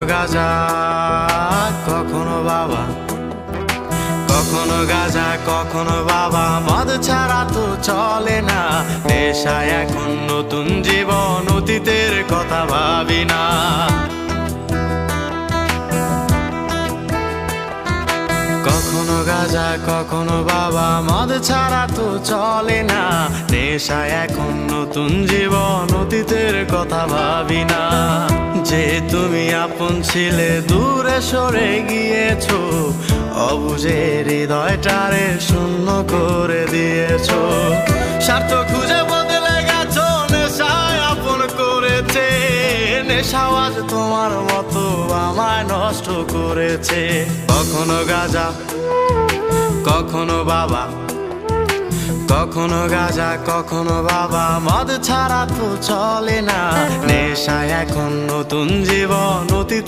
গাজা কখনো বাবা, কখনো গাজা কখনো বাবা, মদ ছাড়া তো চলে না। নেশায় এখন নতুন জীবন, অতীতের কথা ভাবি না। কখনো গাজা কখনো বাবা, মদ ছাড়া তো চলে না। নেশায় এখন নতুন জীবন, অতীতের কথা ভাবি না। যে তুমি আপন ছিলে দূরে সরে গিয়েছো, অবুঝে হৃদয়টারে শূন্য করে দিয়েছো। স্বার্থ খুঁজে বদলে গেছো, নেশায় আপন করেছে। নেশাও আজ তোমার মতো আমায় নষ্ট করেছে। কখনো গাজা কখনো বাবা, কখনো গাজা কখনো বাবা, মদ ছাড়া তো চলে না। নেশায় এখন নতুন জীবন, অতীতে